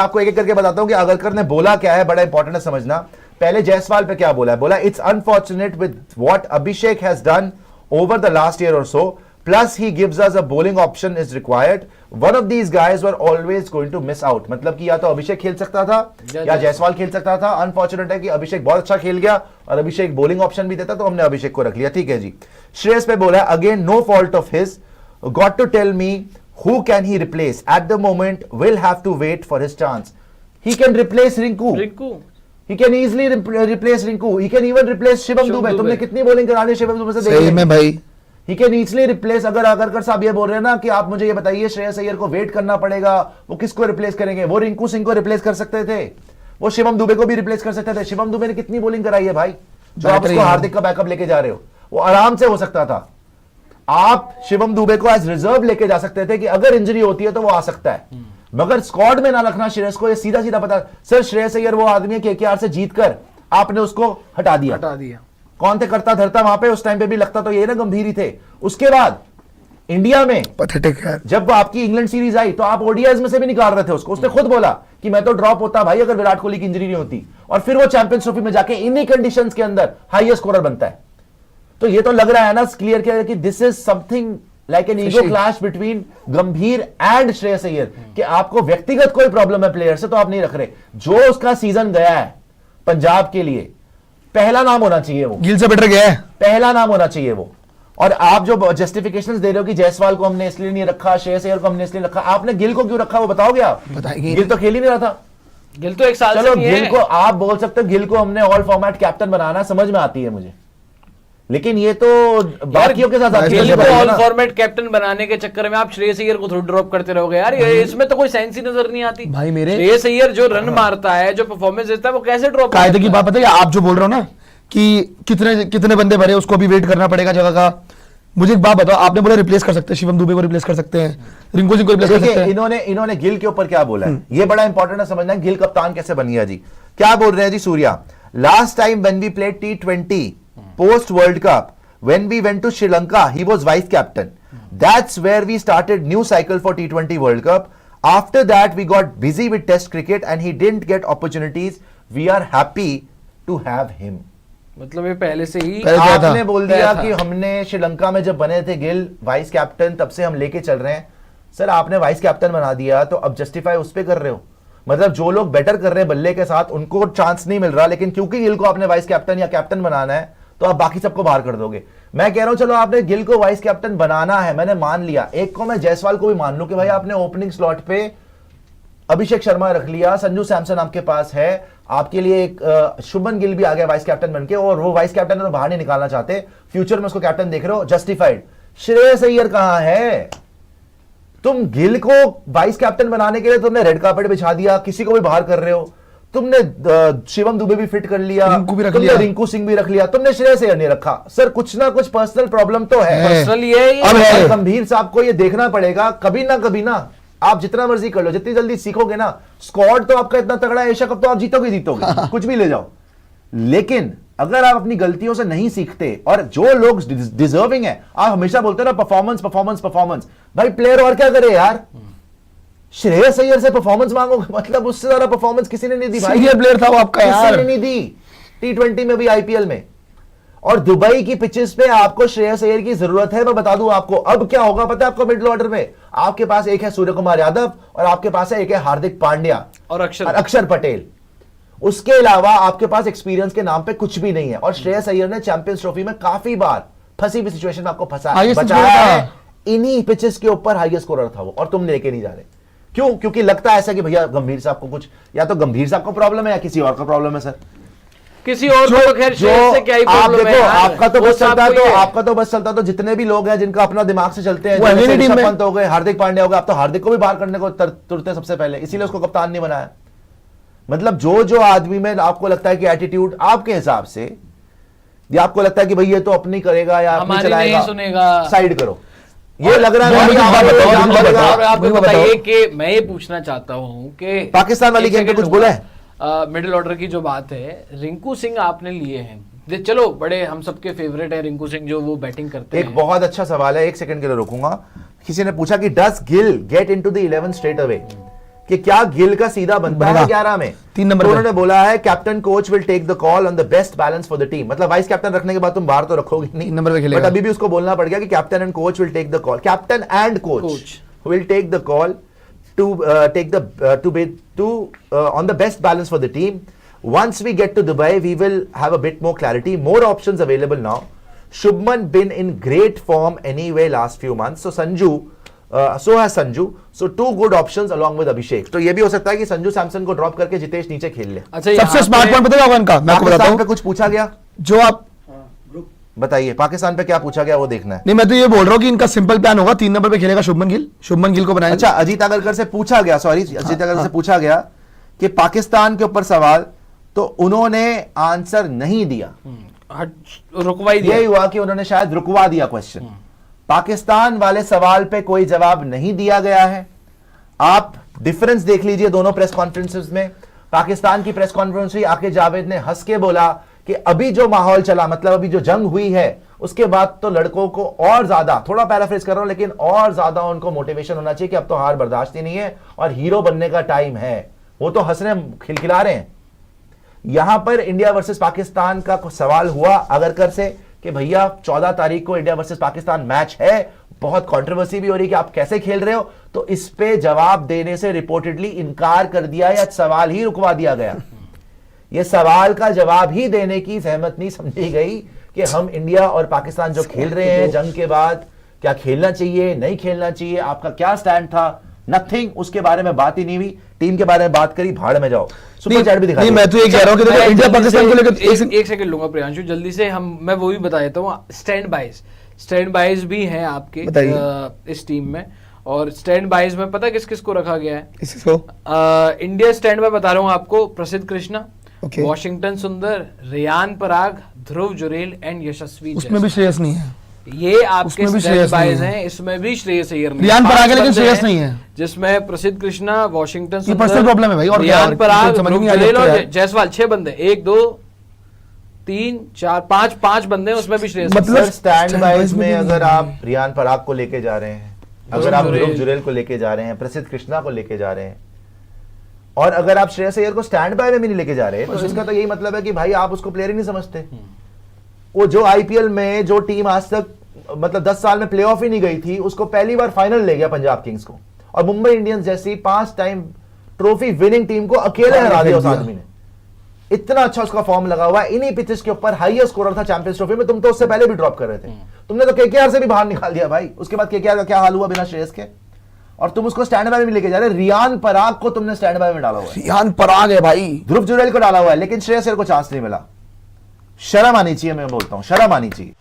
मैं आपको एक एक करके बताता हूं कि आगरकर ने बोला क्या है, बड़ा इंपॉर्टेंट है समझना। पहले जायसवाल पे क्या बोला है, बोला it's unfortunate with what Abhishek has done over the last year or so, plus he gives us a bowling option is required. One of these guys were always going to miss out. मतलब कि या तो अभिषेक खेल सकता था या जायसवाल खेल सकता था। अनफॉर्चुनेट है कि अभिषेक बहुत अच्छा खेल गया और अभिषेक बॉलिंग ऑप्शन भी देता तो हमने अभिषेक को रख लिया, ठीक है जी। श्रेयस पे बोला again no fault of his, got to tell me who can he replace at the moment, will have to wait for his chance. He can replace Rinku. He can easily replace Rinku. He can even replace Shivam Dube. तुमने कितनी bowling करानी है शिवम दुबे से? सही में भाई। He can easily replace। अगर आगरकर साहब ये बोल रहे हैं ना कि आप मुझे ये बताइए श्रेयस अय्यर को वेट करना पड़ेगा, वो किसको रिप्लेस करेंगे? वो रिंकू सिंह को रिप्लेस कर सकते थे, वो शिवम दुबे को भी रिप्लेस कर सकते थे। शिवम दुबे ने कितनी बॉलिंग कराई है भाई, जो आप उसको हार्दिक का बैकअप लेके जा रहे हो, वो आराम से हो सकता था। आप शिवम दुबे को एज रिजर्व लेके जा सकते थे कि अगर इंजरी होती है तो वो आ सकता है, मगर स्क्वाड में ना रखना श्रेयस को। ये सीधा सीधा पता सर, श्रेयस अय्यर वो आदमी है केकेआर से जीतकर आपने उसको हटा दिया। कौन थे करता धरता वहां पे? उस टाइम पे भी लगता तो ये ना गंभीर ही थे। उसके बाद इंडिया में पैथेटिक है, जब आपकी इंग्लैंड सीरीज आई तो आप ओडीआईज में से भी निकाल रहे थे उसको। उसने खुद बोला कि मैं तो ड्रॉप होता भाई अगर विराट कोहली की इंजरी नहीं होती, और फिर वो चैंपियंस ट्रॉफी में जाके इन्हीं कंडीशंस के अंदर हाईएस्ट स्कोरर बनता है। तो ये तो लग रहा है ना क्लियर किया कि this is something like an ego clash between गंभीर एंड श्रेयस अय्यर, कि आपको व्यक्तिगत कोई प्रॉब्लम है प्लेयर से तो आप नहीं रख रहे। जो उसका सीजन गया है पंजाब के लिए, पहला नाम होना चाहिए वो, गिल से बेटर गया है, पहला नाम होना चाहिए वो। और आप जो जस्टिफिकेशंस दे रहे हो कि जायसवाल को हमने इसलिए नहीं रखा, श्रेयस अय्यर को हमने इसलिए रखा, आपने गिल को क्यों रखा वो बताओगे आप? बताएंगे। गिल तो खेल ही नहीं रहा था, गिल तो एक साल चलो से गिल को आप बोल सकते हो गिल को हमने ऑल फॉर्मेट कैप्टन बनाना, समझ में आती है मुझे, लेकिन ये तो बाकियों के साथ गिल को ऑल फॉर्मेट कैप्टन बनाने के चक्कर में आप श्रेयस अय्यर को थोड़ा ड्रॉप करते रहोगे यार, इसमें तो कोई सेंस ही नजर नहीं आती भाई। मेरे श्रेयस अय्यर जो रन मारता है, जो परफॉर्मेंस देता है, वो कैसे ड्रॉप? कायदे की बात पता है, आप जो बोल रहे हो ना कि कितने कितने बंदे भरे, उसको भी वेट करना पड़ेगा जगह का। मुझे एक बात बताओ, आपने बोला रिप्लेस कर सकते हैं, शिवम दुबे को रिप्लेस कर सकते हैं, रिंकू सिंह को रिप्लेस कर सकते हैं। इन्होंने गिल के ऊपर क्या बोला है, ये बड़ा इंपॉर्टेंट है समझना, गिल कप्तान कैसे बन गया जी। क्या बोल रहे हैं ji Surya? Last time when we played T20 post world cup, when we went to Sri Lanka, he was vice captain. That's where we started new cycle for T20 World Cup. After that, we got busy with Test cricket and he didn't get opportunities. We are happy to have him. मतलब ये पहले से ही आपने बोल दिया कि हमने श्रीलंका में जब बने थे गिल वाइस कैप्टन, तब से हम लेके चल रहे हैं। सर आपने वाइस कैप्टन बना दिया तो अब जस्टिफाई उस पे कर रहे हो, मतलब जो लोग बेटर कर रहे हैं बल्ले के साथ उनको चांस नहीं मिल रहा, लेकिन क्योंकि गिल को आपने वाइस कैप्टन या कैप्टन बनाना है तो आप बाकी सबको बाहर कर दोगे। मैं कह रहा हूं चलो आपने गिल को वाइस कैप्टन बनाना है, मैंने मान लिया। एक को मैं जायसवाल को भी मान लूं कि भाई आपने ओपनिंग स्लॉट पे अभिषेक शर्मा रख लिया, संजू सैमसन आपके पास है, आपके लिए एक शुभमन गिल भी आ गया वाइस कैप्टन बनके, और वो वाइस कैप्टन तो बाहर नहीं निकालना चाहते, फ्यूचर में उसको कैप्टन देख रहे हो, जस्टिफाइड। श्रेयस अय्यर कहां है? तुम गिल को वाइस कैप्टन बनाने के लिए तुमने रेड कार्पेट बिछा दिया, किसी को भी बाहर कर रहे हो, तुमने शिवम दुबे भी फिट कर लिया, तुमने रिंकू सिंह भी रख लिया, तुमने श्रेयस अय्यर नहीं रखा। सर कुछ ना कुछ पर्सनल प्रॉब्लम तो है, पर्सनल ये गंभीर साहब को ये देखना पड़ेगा कभी ना। आप जितना मर्जी कर लो, जितनी जल्दी सीखोगे ना, स्क्वाड तो आपका इतना तगड़ा है, एशिया कप तो आप जीतोगे कुछ भी ले जाओ, लेकिन अगर आप अपनी गलतियों से नहीं सीखते, और जो लोग डिजर्विंग है, आप हमेशा बोलते हैं ना परफॉर्मेंस परफॉर्मेंस परफॉर्मेंस, भाई प्लेयर और क्या करे यार? श्रेयस अय्यर से परफॉर्मेंस मांगोगे, मतलब उससे ज्यादा परफॉर्मेंस किसी ने नहीं दी भाई, सीनियर प्लेयर था वो आपका यार, किसी ने नहीं दी T20 में भी, आईपीएल में। और दुबई की पिचेस पे आपको श्रेयस अय्यर की जरूरत है। मैं बता दूं आपको अब क्या होगा पता है आपको, मिडिल ऑर्डर में आपके पास एक है सूर्य कुमार यादव और आपके पास है एक है हार्दिक पांड्या और अक्षर पटेल। उसके अलावा आपके पास एक्सपीरियंस के नाम पे कुछ भी नहीं है। और श्रेयस अय्यर ने चैंपियंस ट्रॉफी में काफी बार फंसी हुई सिचुएशन में आपको बचाया है, इन्हीं पिचेस के ऊपर हाईएस्ट स्कोरर था वो, और तुम लेके नहीं जा रहे। क्यों? क्योंकि लगता है ऐसा कि भैया गंभीर साहब को कुछ, या तो गंभीर साहब को प्रॉब्लम है या किसी और का प्रॉब्लम है। सर किसी और को खैर से क्या ही आप प्रॉब्लम देखो, है, आपका तो बस चलता तो जितने भी लोग हैं जिनका अपना दिमाग से चलते हैं, पंत हो गए, हार्दिक पांड्या हो गए, आप तो हार्दिक को भी बाहर करने को तुरते सबसे पहले, इसीलिए उसको कप्तान नहीं बनाया। मतलब जो आदमी में आपको लगता है कि एटीट्यूड आपके हिसाब से, या आपको लगता है कि भाई ये तो अपनी करेगा या अपनी चलाएगा, सुनेगा, साइड करो, ये लग रहा है। आपको बताइए कि मैं ये पूछना चाहता हूं कि पाकिस्तान वाली गेम पे कुछ बोला है? मिडिल ऑर्डर की जो बात है, रिंकू सिंह आपने लिए हैं, चलो बड़े हम सबके फेवरेट है रिंकू सिंह, जो वो बैटिंग करते हैं। एक बहुत अच्छा सवाल है, एक सेकंड के लिए रोकूंगा। किसी ने पूछा कि does Gill get into the 11 straight away, कि क्या गिल का सीधा बनता है 11 में। 3 नंबर तो पे। उन्होंने बोला है captain coach will take the call on the best balance for the team, मतलब वाइस कैप्टन रखने के बाद तुम बाहर तो रखोगे नहीं, 3 नंबर पे खेलेगा। बट अभी भी उसको बोलना पड़ गया कि captain and coach will take the call, captain and coach will take the call to take the on the best balance for the team. Once we get to Dubai, we will have a bit more clarity, more options available now. Shubman been in great form anyway last few months. So Sanju, so has Sanju. So 2 good options along with Abhishek. तो ये भी हो सकता है कि संजू सैमसन को drop करके जितेश नीचे खेल ले। अच्छा, सबसे स्मार्ट पॉइंट पता है इनका, मैं आपको बताता पाकिस्तान पे हूं, कुछ पूछा गया, जो आप बताइए पाकिस्तान पे क्या पूछा गया वो देखना है। नहीं, मैं तो ये बोल रहा हूँ कि इनका सिंपल प्लान होगा, 3 नंबर पे खेलेगा शुभमन गिल को बनाया। अच्छा, अजीत अगरकर से पूछा गया, सॉरी अजीत अगरकर से पूछा गया कि पाकिस्तान के ऊपर सवाल, तो उन्होंने आंसर नहीं दिया, रुकवा ही दिया। यही हुआ कि उन्होंने शायद रुकवा दिया क्वेश्चन। पाकिस्तान वाले सवाल पे कोई जवाब नहीं दिया गया है। आप डिफरेंस देख लीजिए दोनों प्रेस कॉन्फ्रेंसेस में। पाकिस्तान की प्रेस कॉन्फ्रेंस हुई, आके जावेद ने हंस के बोला कि अभी जो माहौल चला, मतलब अभी जो जंग हुई है, उसके बाद तो लड़कों को और ज्यादा, थोड़ा पैराफ्रेज कर रहा हूं, लेकिन और ज्यादा उनको मोटिवेशन होना चाहिए कि अब तो हार बर्दाश्त ही नहीं है और हीरो बनने का टाइम है। वो तो हंस रहे, खिलखिला रहे हैं। यहां पर इंडिया वर्सेस पाकिस्तान का सवाल हुआ अगरकर से कि भैया 14 तारीख को इंडिया वर्सेस पाकिस्तान मैच है, बहुत कंट्रोवर्सी भी हो रही है कि आप कैसे खेल रहे हो, तो इस पे जवाब देने से रिपोर्टेडली इनकार कर दिया या सवाल ही रुकवा दिया गया। यह सवाल का जवाब ही देने की जहमत नहीं समझी गई कि हम इंडिया और पाकिस्तान जो खेल रहे हैं जंग के बाद, क्या खेलना चाहिए नहीं खेलना चाहिए, आपका क्या स्टैंड था, नथिंग, उसके बारे में बात ही नहीं हुई। टीम के बारे में बात करी, भाड़ में जाओ। सुपर चैट भी दिखा नहीं, मैं तो ये कह रहा हूं कि देखो इंडिया पाकिस्तान को लेकर एक सेकंड लूंगा प्रियांशु, जल्दी से मैं वो भी बता देता हूँ। स्टैंड बाइज भी हैं आपके इस टीम में, और स्टैंड बाइज में पता किस किस को रखा गया है? इंडिया स्टैंड बाय बता रहा हूँ आपको, प्रसिद्ध कृष्णा, वॉशिंगटन सुंदर, रियान पराग, ध्रुव जुरेल एंड यशस्वी। उसमें भी श्रेयस नहीं है, ये आपके स्टैंड बाइज हैं, इसमें भी श्रेयस अय्यर नहीं, रियान पराग है लेकिन श्रेयस नहीं है, जिसमें प्रसिद्ध कृष्णा, वॉशिंगटन सुंदर, पर्सनल प्रॉब्लम है भाई, और रियान पराग, ध्रुव जुरेल और जायसवाल, 6 बंदे, 1 2 3 4 5 बंदे हैं, उसमें भी श्रेयस। मतलब स्टैंड बाइज में अगर आप रियान पराग को लेके जा रहे हैं, अगर आप ध्रुव जुरेल को लेके जा रहे हैं, प्रसिद्ध कृष्णा को लेके जा रहे हैं, और अगर आप श्रेयस अय्यर को स्टैंड बाय में भी नहीं लेके जा रहे, तो इसका तो यही मतलब है कि भाई आप उसको प्लेयर ही नहीं समझते। वो जो आईपीएल में जो टीम आज तक मतलब 10 साल में प्लेऑफ ही नहीं गई थी, उसको पहली बार फाइनल ले गया पंजाब किंग्स को, और मुंबई इंडियंस जैसी 5 टाइम ट्रॉफी विनिंग टीम को अकेले हरा दिया उस आदमी ने। इतना अच्छा उसका फॉर्म लगा हुआ है, इन्हीं पिचेस के ऊपर हाईएस्ट स्कोरर था चैंपियंस ट्रॉफी में। तुम तो उससे पहले भी ड्रॉप कर रहे थे, तुमने तो केकेआर से भी बाहर निकाल दिया भाई। उसके बाद केकेआर का क्या हाल हुआ बिना श्रेयस के, और तुम उसको स्टैंड बाय में लेके जा रहे। रियान पराग को तुमने स्टैंड बाय में डाला हुआ है, रियान पराग है भाई, ध्रुव जुरेल को डाला हुआ है, लेकिन श्रेयस अय्यर को चांस नहीं मिला। शर्म आनी चाहिए, मैं बोलता हूं शर्म आनी चाहिए।